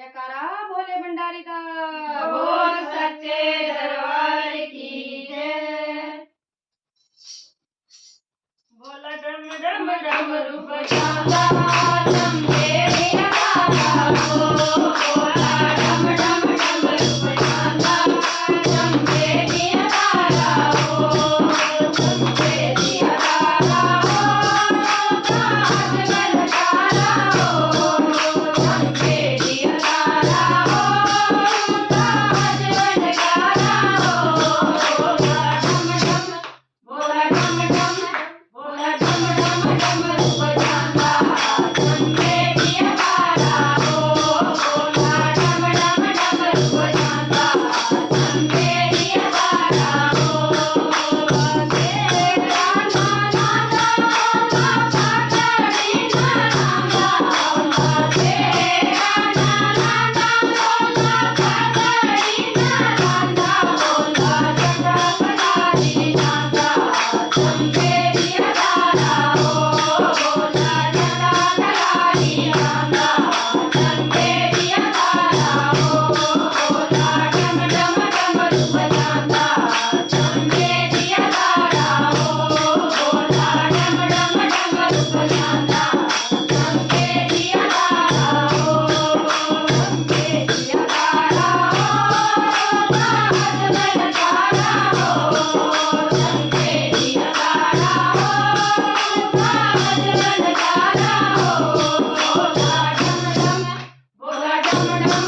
जयकारा भोले भंडारी दा बोल सच्चे दरबार की जय। बोला डम डम डमरू बजाना लंबे निराला हो। बोला डम डम डमरू बजाना लंबे निराला हो। लंबे निराला हो ताज बनकारा हो। लंबे निराला हो ताज बनकारा हो। बोला डम डम बोला डम डम डमरू बजाना लंबे निराला हो। बोला डम डम डमरू बजाना लंबे निराला हो। तेरा नाना नाना पाटड़ी नाना तेरा नाना नाना पाटड़ी नाना बोला जगदम्बारी नाना लंबे निराला हो। बोला जगदम्बारी नाना लंबे निराला हो। बोला डम डम डमरू बजाना लंबे निराला हो। बोला डम डम डमरू बजाना लंबे निराला हो। लंबे निराला हो ताज बनकारा हो। लंबे निराला हो ताज बनकारा हो। बोला डम डम